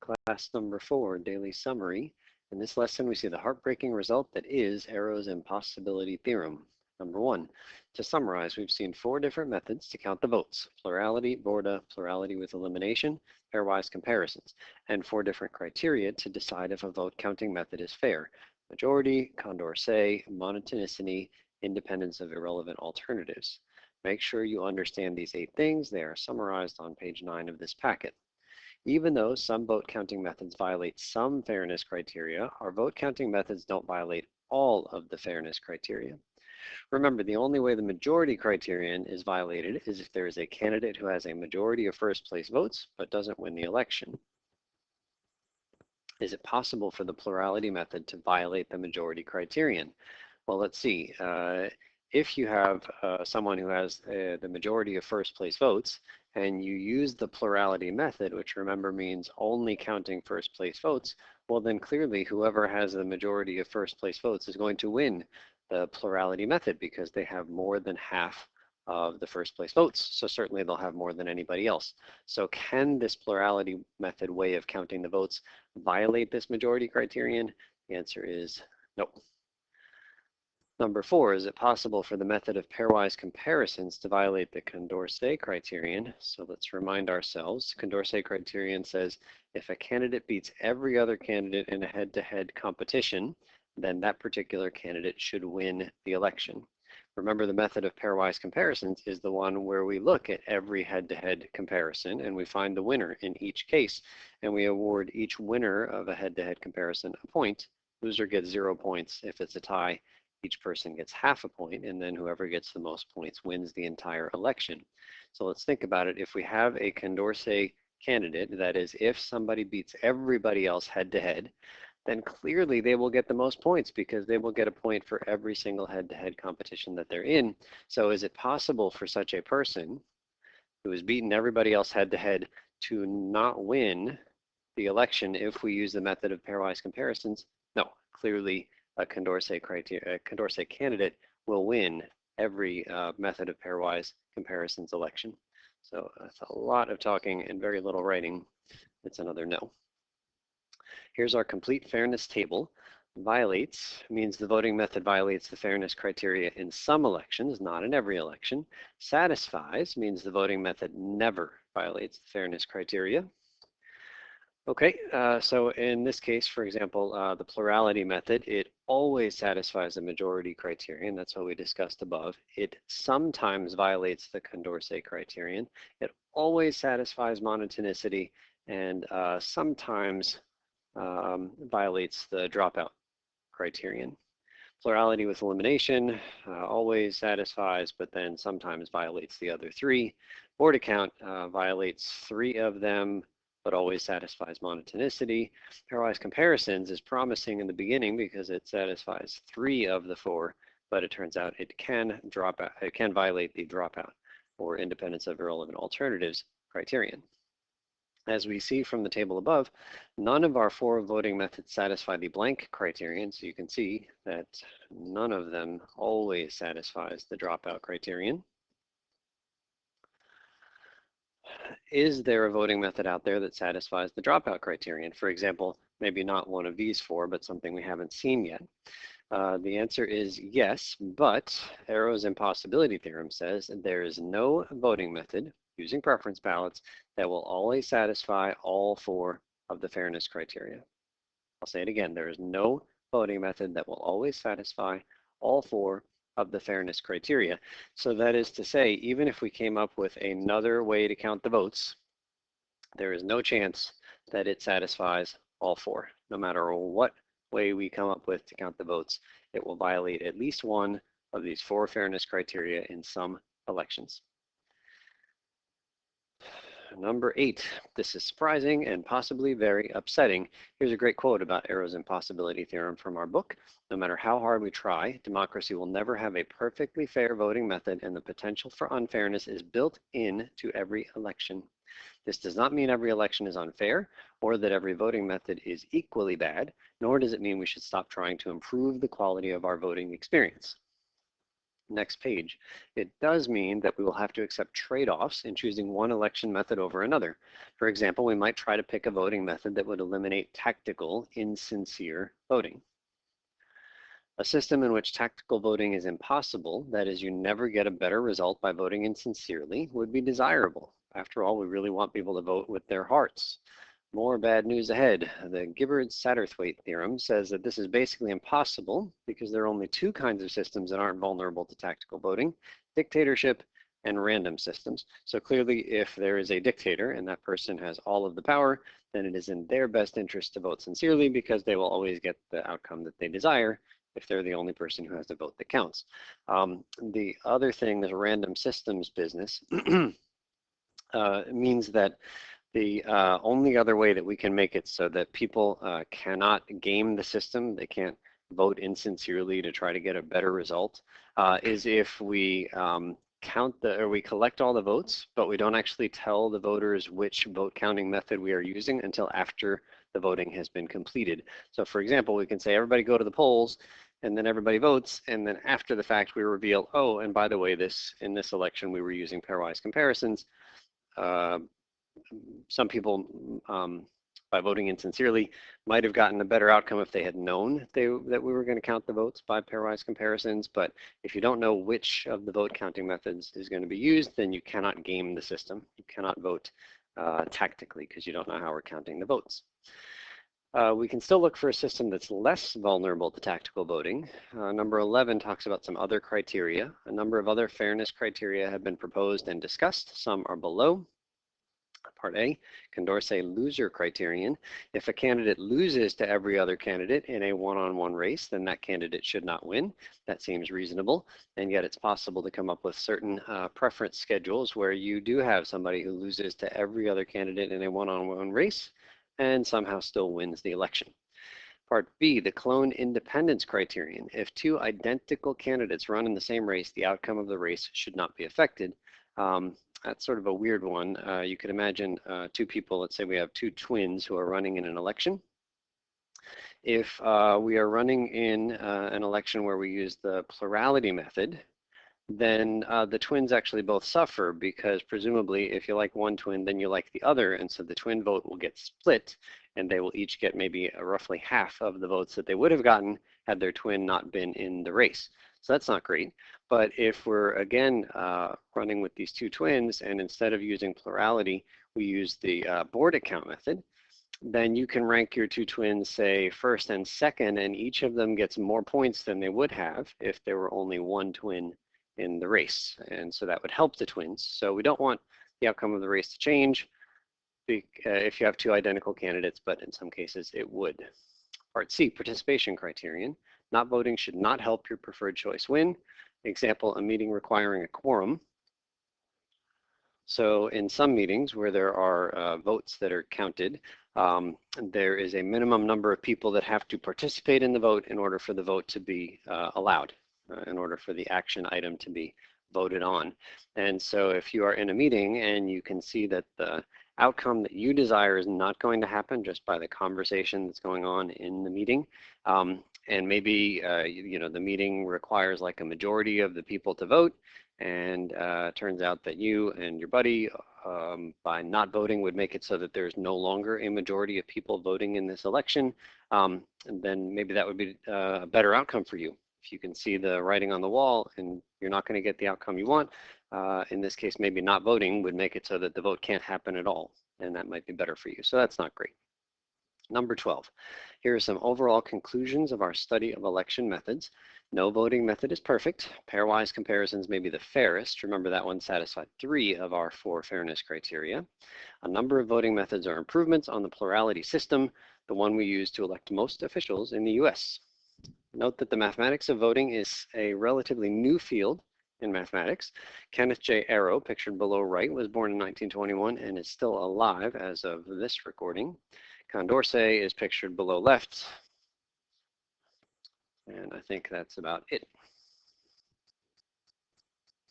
Class number 4, daily summary. In this lesson, we see the heartbreaking result that is Arrow's Impossibility Theorem. Number 1, to summarize, we've seen 4 different methods to count the votes: plurality, Borda, plurality with elimination, pairwise comparisons, and 4 different criteria to decide if a vote counting method is fair: majority, Condorcet, monotonicity, independence of irrelevant alternatives. Make sure you understand these 8 things. They are summarized on page 9 of this packet. Even though some vote counting methods violate some fairness criteria, our vote counting methods don't violate all of the fairness criteria. Remember, the only way the majority criterion is violated is if there is a candidate who has a majority of first place votes but doesn't win the election. Is it possible for the plurality method to violate the majority criterion? Well, let's see. If you have someone who has the majority of first place votes, and you use the plurality method, which remember means only counting first place votes, well then clearly whoever has the majority of first place votes is going to win the plurality method because they have more than half of the first place votes. So certainly they'll have more than anybody else. So can this plurality method way of counting the votes violate this majority criterion? The answer is no. Number 4, is it possible for the method of pairwise comparisons to violate the Condorcet criterion? So let's remind ourselves. Condorcet criterion says if a candidate beats every other candidate in a head-to-head competition, then that particular candidate should win the election. Remember, the method of pairwise comparisons is the one where we look at every head-to-head comparison and we find the winner in each case, and we award each winner of a head-to-head comparison a point. Loser gets 0 points. If it's a tie, each person gets half a point, and then whoever gets the most points wins the entire election. So let's think about it. If we have a Condorcet candidate, that is, if somebody beats everybody else head-to-head, then clearly they will get the most points because they will get a point for every single head-to-head competition that they're in. So is it possible for such a person who has beaten everybody else head-to-head to not win the election if we use the method of pairwise comparisons? No, clearly a Condorcet candidate will win every method of pairwise comparisons election. So that's a lot of talking and very little writing. It's another no. Here's our complete fairness table. Violates means the voting method violates the fairness criteria in some elections, not in every election. Satisfies means the voting method never violates the fairness criteria. Okay, so in this case, for example, the plurality method, it always satisfies the majority criterion. That's what we discussed above. It sometimes violates the Condorcet criterion. It always satisfies monotonicity, and sometimes violates the dropout criterion. Plurality with elimination always satisfies, but then sometimes violates the other 3. Borda count violates 3 of them, but always satisfies monotonicity. Pairwise comparisons is promising in the beginning because it satisfies 3 of the 4, but it turns out it can drop out, it can violate the dropout or independence of irrelevant alternatives criterion. As we see from the table above, none of our 4 voting methods satisfy the blank criterion, so you can see that none of them always satisfies the dropout criterion. Is there a voting method out there that satisfies the dropout criterion? For example, maybe not one of these 4, but something we haven't seen yet. The answer is yes, but Arrow's Impossibility Theorem says there is no voting method using preference ballots that will always satisfy all 4 of the fairness criteria. I'll say it again, there is no voting method that will always satisfy all 4 of the fairness criteria. So that is to say, even if we came up with another way to count the votes, there is no chance that it satisfies all 4. No matter what way we come up with to count the votes, it will violate at least one of these 4 fairness criteria in some elections. Number 8, this is surprising and possibly very upsetting. Here's a great quote about Arrow's Impossibility Theorem from our book. No matter how hard we try, democracy will never have a perfectly fair voting method, and the potential for unfairness is built into every election. This does not mean every election is unfair or that every voting method is equally bad, nor does it mean we should stop trying to improve the quality of our voting experience. next page, it does mean that we will have to accept trade-offs in choosing one election method over another. For example, we might try to pick a voting method that would eliminate tactical, insincere voting. A system in which tactical voting is impossible, that is, you never get a better result by voting insincerely, would be desirable. After all, we really want people to vote with their hearts. More bad news ahead. The Gibbard-Satterthwaite theorem says that this is basically impossible because there are only two kinds of systems that aren't vulnerable to tactical voting: dictatorship and random systems. So clearly, if there is a dictator and that person has all of the power, then it is in their best interest to vote sincerely because they will always get the outcome that they desire if they're the only person who has a vote that counts. The other thing, this random systems business, means that the only other way that we can make it so that people cannot game the system, they can't vote insincerely to try to get a better result, is if we we collect all the votes, but we don't actually tell the voters which vote counting method we are using until after the voting has been completed. So for example, we can say everybody go to the polls, and then everybody votes, and then after the fact we reveal, oh, and by the way, in this election we were using pairwise comparisons. Some people, by voting insincerely, might have gotten a better outcome if they had known that we were going to count the votes by pairwise comparisons. But if you don't know which of the vote counting methods is going to be used, then you cannot game the system. You cannot vote tactically because you don't know how we're counting the votes. We can still look for a system that's less vulnerable to tactical voting. Number 11 talks about some other criteria. A number of other fairness criteria have been proposed and discussed. Some are below. Part A, Condorcet loser criterion. If a candidate loses to every other candidate in a one-on-one race, then that candidate should not win. That seems reasonable, and yet it's possible to come up with certain preference schedules where you do have somebody who loses to every other candidate in a one-on-one race and somehow still wins the election. Part B, the clone independence criterion. If two identical candidates run in the same race, the outcome of the race should not be affected. That's sort of a weird one. You could imagine two people, let's say we have two twins who are running in an election. If we are running in an election where we use the plurality method, then the twins actually both suffer because presumably if you like one twin, then you like the other, and so the twin vote will get split, and they will each get maybe roughly half of the votes that they would have gotten had their twin not been in the race. So that's not great. But if we're, again, running with these two twins, and instead of using plurality, we use the board account method, then you can rank your two twins, say, first and second, and each of them gets more points than they would have if there were only one twin in the race. And so that would help the twins. So we don't want the outcome of the race to change if you have two identical candidates, but in some cases it would. Part C, participation criterion. Not voting should not help your preferred choice win. Example, a meeting requiring a quorum. So in some meetings where there are votes that are counted, there is a minimum number of people that have to participate in the vote in order for the vote to be allowed, in order for the action item to be voted on. And so if you are in a meeting and you can see that the outcome that you desire is not going to happen just by the conversation that's going on in the meeting, and maybe the meeting requires like a majority of the people to vote, and turns out that you and your buddy by not voting would make it so that there's no longer a majority of people voting in this election, and then maybe that would be a better outcome for you. If you can see the writing on the wall and you're not going to get the outcome you want, in this case, maybe not voting would make it so that the vote can't happen at all, and that might be better for you. So that's not great. Number 12, here are some overall conclusions of our study of election methods. No voting method is perfect. Pairwise comparisons may be the fairest. Remember that one satisfied 3 of our 4 fairness criteria. A number of voting methods are improvements on the plurality system, the one we use to elect most officials in the US. Note that the mathematics of voting is a relatively new field in mathematics. Kenneth J. Arrow, pictured below right, was born in 1921 and is still alive as of this recording. Condorcet is pictured below left. And I think that's about it.